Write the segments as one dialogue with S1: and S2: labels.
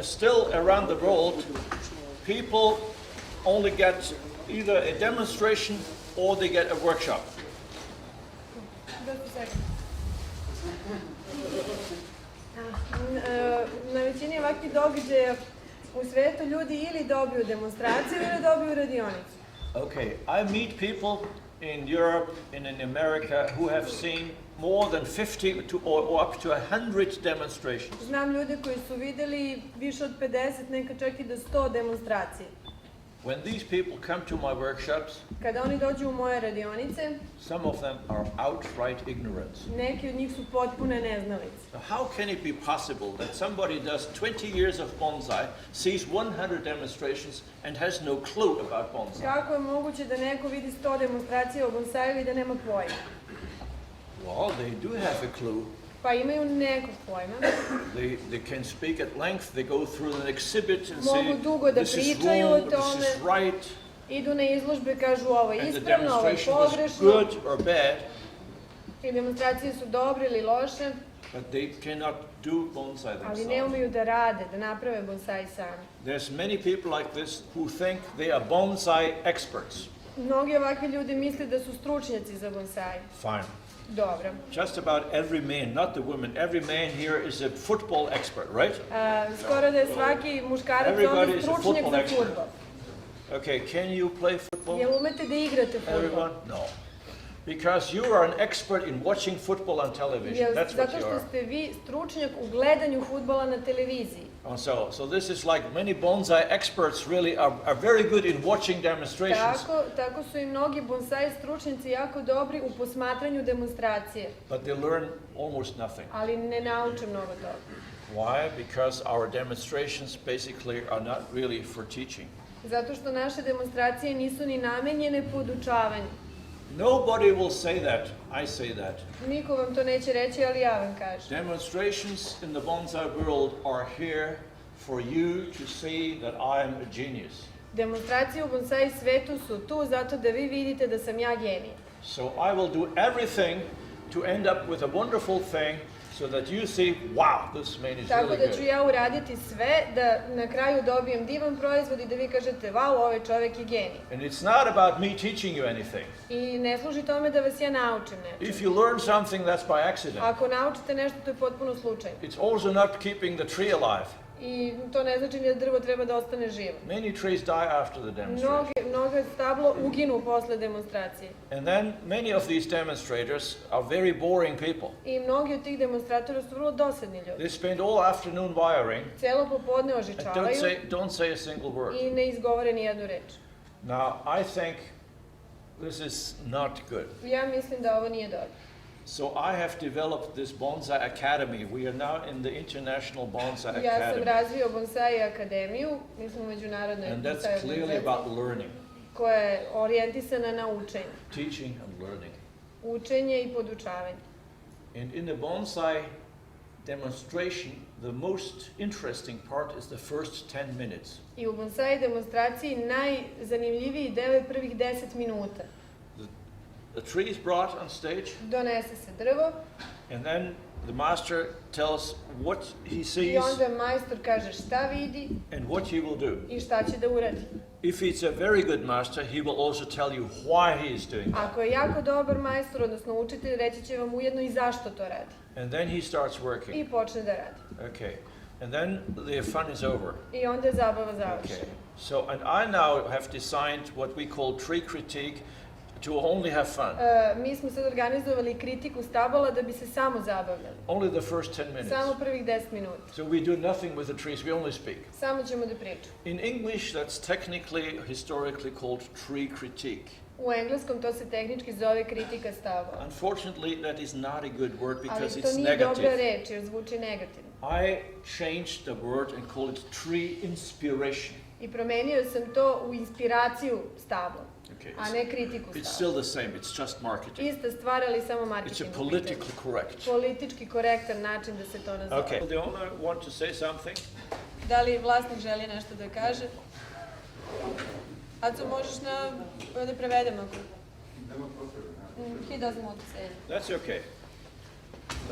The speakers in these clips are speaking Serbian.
S1: still around the world, people only get either a demonstration or they get a workshop.
S2: Na većini ovakvih događaja u svetu ljudi ili dobiju demonstraciju ili dobiju radionicu.
S1: Okay, I meet people in Europe and in America who have seen more than 50 or up to 100 demonstrations.
S2: Znam ljude koji su videli više od 50, neka čak i do 100 demonstracije.
S1: When these people come to my workshops,
S2: Kada oni dođu u moje radionice,
S1: some of them are outright ignorant.
S2: neki od njih su potpune neznalice.
S1: How can it be possible that somebody does 20 years of bonsai, sees 100 demonstrations and has no clue about bonsai?
S2: Kako je moguće da neko vidi 100 demonstracija o bonsaju i da nema pojma?
S1: Well, they do have a clue.
S2: Pa imaju nekog pojma.
S1: They can speak at length, they go through an exhibit and
S2: Mogu dugo
S1: say,
S2: da
S1: this is
S2: pričaju o
S1: wrong, this
S2: tome.
S1: is right,
S2: Idu na izložbe, kažu ovo je
S1: and the
S2: ispravno, ovo je
S1: demonstration was
S2: pogrešno.
S1: good or bad,
S2: I demonstracije su dobre ili loše,
S1: but they cannot do bonsai
S2: ali ne
S1: themselves.
S2: umeju da rade, da naprave bonsai sami.
S1: There's many people like this who think they are bonsai experts.
S2: Mnogi ovakvi ljudi misle da su stručnjaci za bonsai.
S1: Fine.
S2: Dobro.
S1: Just about every man, not the women, every man here is a football expert, right?
S2: Skoro da je svaki muškarac ovdje stručnjak za fudbal.
S1: Okay, can you play football?
S2: Jel umete da igrate fudbal?
S1: Everyone? No. Because you are an expert in watching football on television. That's what
S2: Zato
S1: you
S2: što
S1: are.
S2: ste vi stručnjak u gledanju fudbala na televiziji.
S1: So this is like many bonsai experts really are very good in watching demonstrations.
S2: Tako su i mnogi bonsai stručnjaci jako dobri u posmatranju demonstracije.
S1: But they learn almost nothing.
S2: Ali ne nauče mnogo toga.
S1: Why? Because our demonstrations basically are not really for teaching.
S2: Zato što naše demonstracije nisu ni namenjene podučavanju.
S1: Nobody will say that. I say that.
S2: Niko vam to neće reći, ali ja vam kažem.
S1: Demonstrations in the bonsai world are here for you to see that I am a genius.
S2: Demonstracije u bonsai svetu su tu zato da vi vidite da sam ja genij.
S1: So I will do everything to end up with a wonderful thing so that you see, wow, this man is
S2: Tako
S1: really
S2: da ću
S1: good.
S2: ja uraditi sve da na kraju dobijem divan proizvod i da vi kažete, wow, ovaj čovjek je genij.
S1: And it's not about me teaching you anything.
S2: I ne služi tome da vas ja naučim nečem.
S1: If you learn something, that's by accident.
S2: Ako naučite nešto, to je potpuno slučajno.
S1: It's also not keeping the tree alive.
S2: I to ne znači da drvo treba da ostane živo.
S1: Many trees die after the demonstration.
S2: Mnoge stablo uginu posle demonstracije.
S1: And then many of these demonstrators are very boring people.
S2: I mnogi od tih demonstratora su vrlo dosadni ljudi.
S1: They spend all afternoon wiring
S2: Celo popodne
S1: and
S2: ožičavaju
S1: don't say a single word.
S2: i ne izgovore ni jednu reč.
S1: Now, I think this is not good.
S2: Ja mislim da ovo nije dobro.
S1: So I have developed this Bonsai Academy. We are now in the International Bonsai
S2: Ja sam
S1: Academy.
S2: razvio Bonsai akademiju, mi smo u međunarodnoj
S1: And
S2: bonsai
S1: that's clearly
S2: organizaciji,
S1: about learning,
S2: koja je orijentisana na učenje.
S1: teaching and learning.
S2: Učenje i podučavanje.
S1: And in the bonsai demonstration, the most interesting part is the first 10 minutes.
S2: I u bonsai demonstraciji najzanimljiviji deo je prvih 10 minuta.
S1: The tree is brought on stage,
S2: Donese se drvo
S1: and then the master tells what he
S2: i
S1: sees
S2: onda majstor kaže šta vidi
S1: and what he will do.
S2: i šta će da uradi.
S1: If he's a very good master, he will also tell you why he is doing that.
S2: Ako je jako dobar majstor, odnosno učitelj, reći će vam ujedno i zašto to radi.
S1: And then he starts working.
S2: I počne da radi.
S1: Okay. And then the fun is over.
S2: I onda je zabava završena.
S1: Okay. So, and I now have designed what we call tree critique to only have fun.
S2: Mi smo sad organizovali kritiku stabala da bi se samo zabavljali.
S1: Only the first 10 minutes.
S2: Samo prvih 10 minuta.
S1: So we do nothing with the trees, we only speak.
S2: Samo ćemo da pričamo.
S1: In English, that's technically, historically called tree critique.
S2: U engleskom to se tehnički zove kritika stavova.
S1: Unfortunately, that is not a good word because
S2: Ali to
S1: it's
S2: nije dobra
S1: negative.
S2: reč jer zvuči negativno.
S1: I changed the word and called it tree inspiration.
S2: I promenio sam to u inspiraciju stabla,
S1: Okay.
S2: a ne kritiku
S1: It's
S2: stabla.
S1: still the same, it's just marketing.
S2: Ista stvar, ali samo
S1: It's a
S2: marketing.
S1: politically correct.
S2: Politički korektan način da se to nazove.
S1: Okay. The owner want to say something?
S2: Da li vlasnik želi nešto da kaže? Aco, možeš da prevedem ako... He doesn't want to say.
S1: That's okay.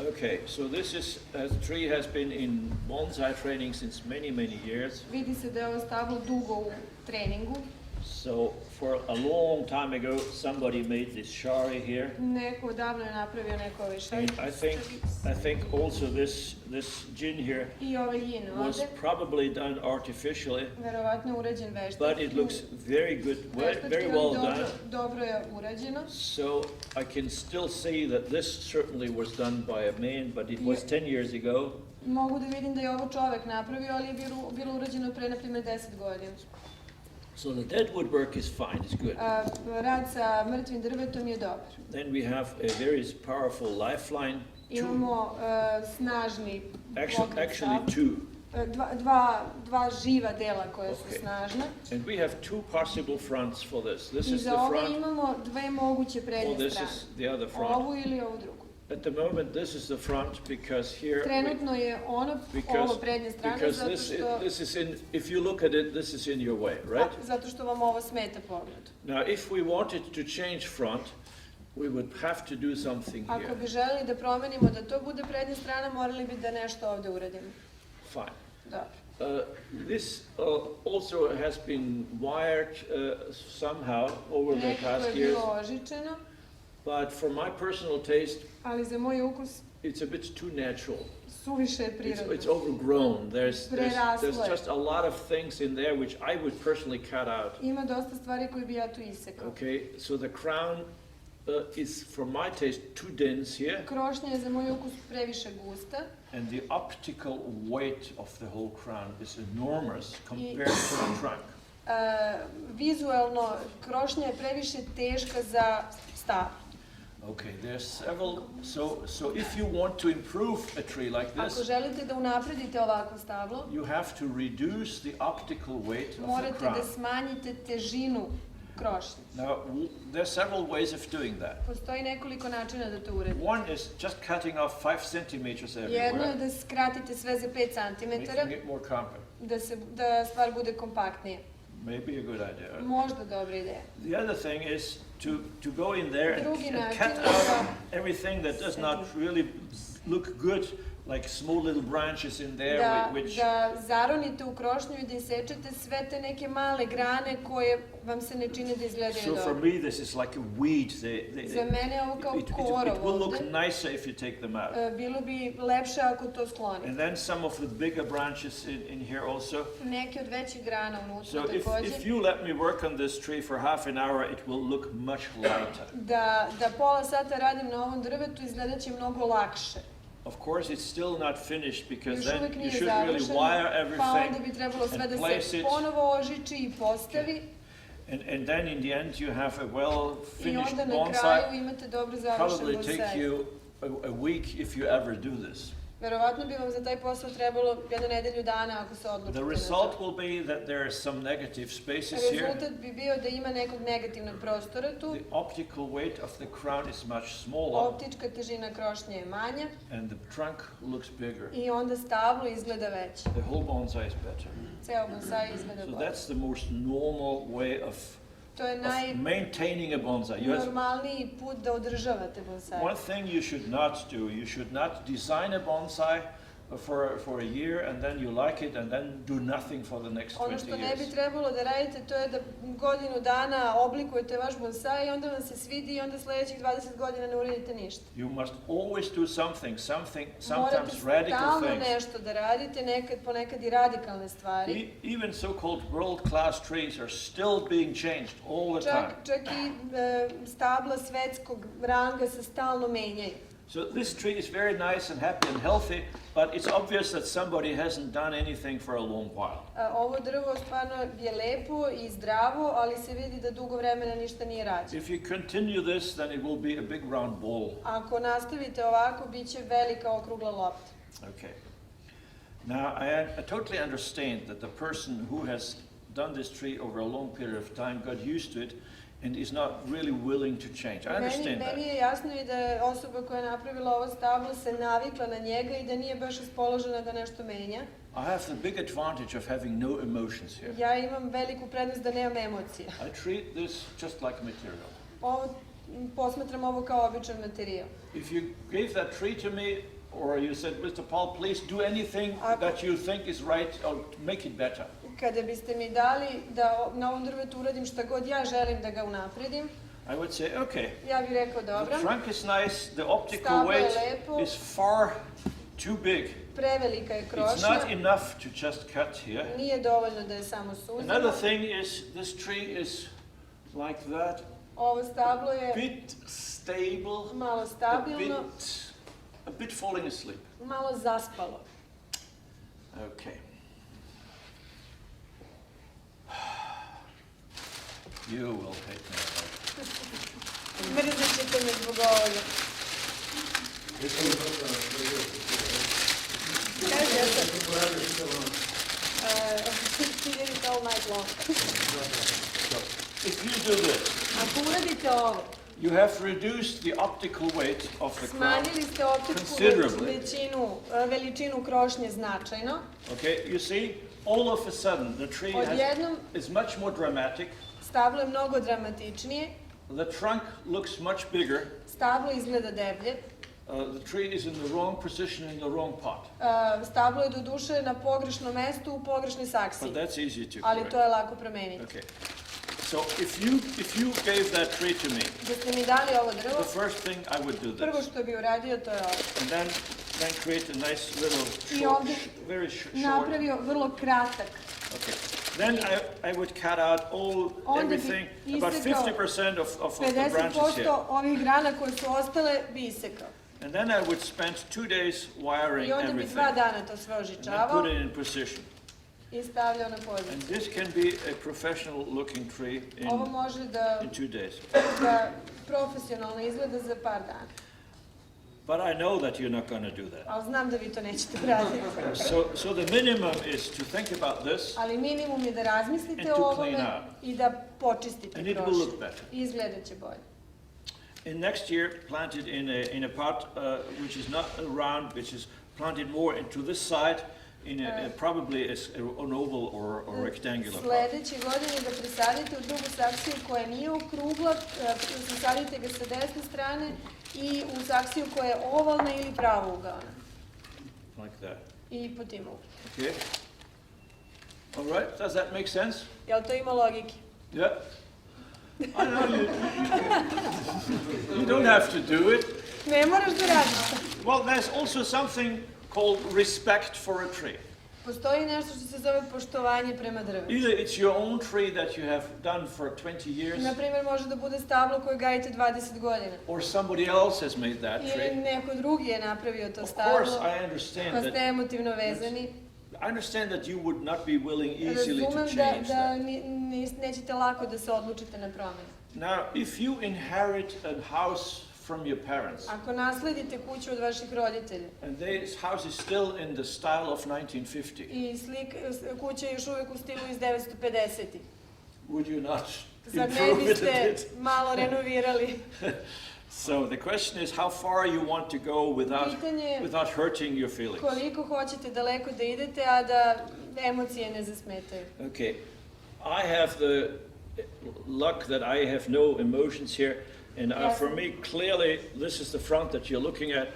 S1: Okay, so this is a tree has been in bonsai training since many years.
S2: Vidi se da je ovo stablo dugo u treningu.
S1: So for a long time ago, somebody made this shari here.
S2: Neko odavno je napravio neko ove šari.
S1: And I think also this gin here
S2: I ovaj jin
S1: was
S2: ovde.
S1: probably done artificially,
S2: Verovatno urađen veštački.
S1: but it looks very good, very well done.
S2: Dobro je urađeno.
S1: So I can still see that this certainly was done by a man, but it was 10 years ago.
S2: Mogu da vidim da je ovo čovek napravio, ali je bilo urađeno pre, na primjer, 10 godina.
S1: So the dead woodwork is fine, it's good.
S2: Rad sa mrtvim drvetom je dobar.
S1: Then we have a very powerful lifeline.
S2: Imamo snažni
S1: Actually two.
S2: Dva živa dela koja su snažna.
S1: And we have two possible fronts for this. This
S2: I
S1: is the
S2: za ovo
S1: front,
S2: imamo dve moguće
S1: or
S2: prednje
S1: this
S2: strane.
S1: is the other front.
S2: Ovu ili ovu drugu.
S1: At the moment, this is the front because here.
S2: Trenutno je ovo prednje strane zato što...
S1: this is in. If you look at it, this is in your way, right?
S2: Zato što vam ovo smeta pogled.
S1: Now, if we wanted to change front, we would have to do something here.
S2: Ako bi želeli da promenimo da to bude prednja strana, morali bi da nešto ovde uradimo.
S1: Fine.
S2: Dobro.
S1: This also has been wired somehow over the past
S2: Nekako je
S1: years,
S2: bilo ožičeno,
S1: but for my personal taste,
S2: ali za moj ukus
S1: it's a bit too natural.
S2: suviše je prirodno.
S1: It's overgrown. There's
S2: Preraslo je.
S1: just a lot of things in there which I would personally cut out.
S2: Ima dosta stvari koje bi ja tu isekao.
S1: Okay, so the crown is, for my taste, too dense here,
S2: Krošnja je za moj ukus previše gusta
S1: and the optical weight of the whole crown is enormous compared to the trunk.
S2: Vizualno krošnja je previše teška za stablo.
S1: Okay, there's several. So if you want to improve a tree like
S2: Ako
S1: this,
S2: želite da unapredite ovako stablo,
S1: you have to reduce the optical weight of the
S2: morate
S1: crown.
S2: da smanjite težinu krošnje.
S1: Now, there's several ways of doing that.
S2: Postoji nekoliko načina da to uradite.
S1: One is just cutting off 5 centimeters
S2: Jedno je
S1: everywhere,
S2: da skratite sve za 5 cm,
S1: making it more compact.
S2: da stvar bude kompaktnija.
S1: Maybe a good idea.
S2: Možda dobra ideja.
S1: The other thing is to go in there and
S2: Drugi
S1: cut
S2: način
S1: out
S2: je
S1: everything that does not really look good, like small little branches in there, which
S2: da zaronite u krošnju i da isečete sve te neke male grane koje vam se ne čine da izgledaju
S1: so for
S2: dobro.
S1: me this is like a weed.
S2: Za mene je ovo kao
S1: It
S2: korov
S1: will look
S2: ovde.
S1: nicer if you take them out.
S2: Bilo bi lepše ako to sklonite.
S1: And then some of the bigger branches in here also.
S2: Neke od većih grana unutra
S1: So if
S2: takođe.
S1: you let me work on this tree for half an hour, it will look much lighter.
S2: Da pola sata radim na ovom drvetu izgledat će mnogo lakše.
S1: Of course, it's still not finished because
S2: Još
S1: then
S2: uvek
S1: you
S2: nije
S1: should really
S2: završeno,
S1: wire
S2: pa onda
S1: everything
S2: bi trebalo sve
S1: and
S2: da
S1: place
S2: se
S1: it.
S2: ponovo ožiči i postavi.
S1: And then in the end you have a
S2: I
S1: well-finished
S2: onda na kraju
S1: bonsai.
S2: imate dobro završen
S1: Probably take
S2: bonsai.
S1: you a week if you ever do this.
S2: Verovatno bi vam za taj posao trebalo jednu nedelju dana ako se odlučite
S1: The
S2: na
S1: result
S2: to.
S1: will be that there are some negative spaces here.
S2: Rezultat bi bio da ima nekog negativnog prostora tu.
S1: The optical weight of the crown is much smaller
S2: Optička težina krošnje je manja
S1: and the trunk looks bigger.
S2: i onda stablo izgleda veće.
S1: The whole bonsai is better.
S2: Ceo bonsai izgleda
S1: So
S2: bolje.
S1: that's the most normal way of
S2: To je
S1: maintaining a bonsai.
S2: najnormalniji put da održavate bonsai.
S1: One thing you should not do, you should not design a bonsai for a year and then you like it and then do nothing for the next 20
S2: Ono što ne bi
S1: years.
S2: trebalo da radite, to je da godinu dana oblikujete vaš bonsai i onda vam se svidi i onda sledećih 20 godina ne uradite ništa.
S1: You must always do sometimes
S2: Morate
S1: radical
S2: stalno
S1: things.
S2: nešto da radite, ponekad i radikalne stvari.
S1: Even so-called world-class trees are still being changed all the time.
S2: Čak i stabla svetskog ranga se stalno menjaju.
S1: So this tree is very nice and happy and healthy, but it's obvious that somebody hasn't done anything for a long while.
S2: Ovo drvo stvarno je lepo i zdravo, ali se vidi da dugo vremena ništa nije rađeno.
S1: If you continue this, then it will be a big round ball.
S2: Ako nastavite ovako, bit će velika okrugla lopta.
S1: Okay. Now, I totally understand that the person who has done this tree over a long period of time got used to it and is not really willing to change. I understand that.
S2: Meni je jasno i da je osoba koja je napravila ovo stablo se navikla na njega i da nije baš raspoložena da nešto menja.
S1: I have the big advantage of having no emotions here.
S2: Ja imam veliku prednost da nemam emocija.
S1: I treat this just like material.
S2: Ovo posmatram ovo kao običan materijal.
S1: If you gave that tree to me, or you said, Mr. Paul, please do anything that you think is right, or make it better.
S2: Kada biste mi dali da na ovom drvetu uradim šta god ja želim da ga unapredim,
S1: I would say, okay.
S2: Ja bih rekao dobro.
S1: The trunk is nice, the optical weight is far too big.
S2: Prevelika je krošnja.
S1: It's not enough to just cut here.
S2: Nije dovoljno da je samo suzimo.
S1: Another thing is, this tree is like that.
S2: Ovo stablo je
S1: bit stable,
S2: malo stabilno,
S1: a bit falling asleep.
S2: Malo zaspalo.
S1: Okay. You will hate me.
S2: Mrzit ćete me zbog ovoga. He did it all night long.
S1: If you do this,
S2: ako uradite ovo,
S1: you have reduced the optical weight of the crown
S2: smanjili ste optičku veličinu krošnje značajno.
S1: Okay, you see, all of a sudden the tree is much more dramatic.
S2: Stablo je mnogo dramatičnije.
S1: The trunk looks much bigger.
S2: Stablo izgleda deblje.
S1: The tree is in the wrong position in the wrong pot.
S2: Stablo je do duše na pogrešnom mestu u pogrešnoj saksiji.
S1: But that's easy to correct.
S2: Ali to je lako promeniti.
S1: Okay. So if you gave that tree to me,
S2: da ste mi dali ovo drvo,
S1: the first thing I would do this.
S2: Prvo što bi uradio to je ovo.
S1: And then create a nice little short, very short.
S2: Napravio vrlo kratak.
S1: Okay. Then I would cut out everything, about 50% of the branches here.
S2: 50% ovih grana koje su ostale bi isekao.
S1: And then I would spend 2 days wiring everything.
S2: I onda bi 2 dana to sve ožičavao.
S1: And put it in position.
S2: I stavljao na poziciju.
S1: And this can be a professional looking tree in 2 days.
S2: Da profesionalno izgleda za par dana.
S1: But I know that you're not going to do that.
S2: Ali znam da vi to nećete raditi.
S1: So the minimum is to think about this.
S2: Ali minimum je da razmislite o ovome i da počistite
S1: and it will look better.
S2: Izgledat će bolje.
S1: In next year, planted in a pot which is not round, which is planted more into this side, in probably an oval or rectangular pot.
S2: Sljedeće godine da presadite u drugu saksiju koja nije okrugla, presadite ga sa desne strane i u saksiju koja je ovalna ili pravougaona.
S1: Like that.
S2: I po tim uglom.
S1: Okay. All right. Does that make sense?
S2: Jel to ima logike?
S1: Yeah. I know you don't have to do it.
S2: Ne moraš da radiš.
S1: Well, there's also something called respect for a tree.
S2: Postoji nešto što se zove poštovanje prema drvetu.
S1: Either it's your own tree that you have done for 20 years.
S2: Na primjer, može da bude stablo koje gajite 20 godina.
S1: Or somebody else has made that tree.
S2: Ili neko drugi je napravio to stablo.
S1: Of course, I understand
S2: pa ste emotivno vezani.
S1: I understand that you would not be willing easily to change
S2: that. Razumem da nećete lako da se odlučite na promjenu.
S1: Now, if you inherit a house from your parents,
S2: ako nasledite kuću od vaših roditelja,
S1: and this house is still in the style of 1950,
S2: i kuća je još uvijek u stilu iz 950.
S1: Would you not
S2: Sad ne
S1: improve it a
S2: biste
S1: bit?
S2: malo renovirali.
S1: So the question is how far you want to go without hurting your feelings.
S2: Koliko hoćete daleko da idete, a da emocije ne zasmetaju.
S1: Okay, I have the luck that I have no emotions here, and for me clearly this is the front that you're looking at,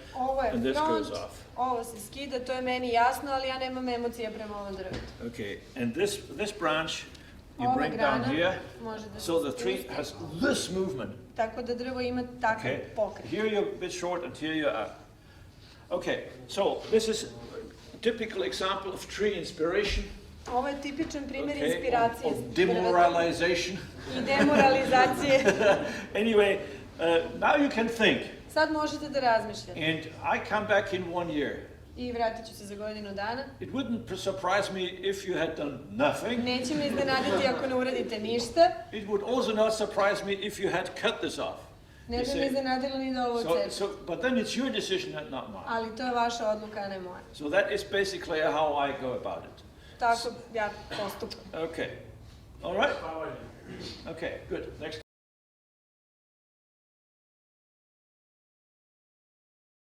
S1: and this goes off.
S2: Ovo se skida, to je meni jasno, ali ja nemam emocija prema ovom drvetu.
S1: Okay, and this branch you bring down here, so the tree has this movement.
S2: Tako da drvo ima takav pokret.
S1: Here you're a bit short and here you're up. Okay, so this is a typical example of tree inspiration.
S2: Ovo je tipičan primjer inspiracije.
S1: Of demoralization.
S2: I demoralizacije.
S1: Anyway, now you can think.
S2: Sad možete da razmišljate.
S1: And I come back in 1 year.
S2: I vratit ću se za godinu dana.
S1: It wouldn't surprise me if you had done nothing.
S2: Neće me iznenaditi ako ne uradite ništa.
S1: It would also not surprise me if you had cut this off.
S2: Ne bi me iznenadilo ni da ovo odsečem.
S1: But then it's your decision and not mine.
S2: Ali to je vaša odluka, a ne moja.
S1: So that is basically how I go about it.
S2: Tako ja postupam.
S1: Okay. All right? Okay, good. Next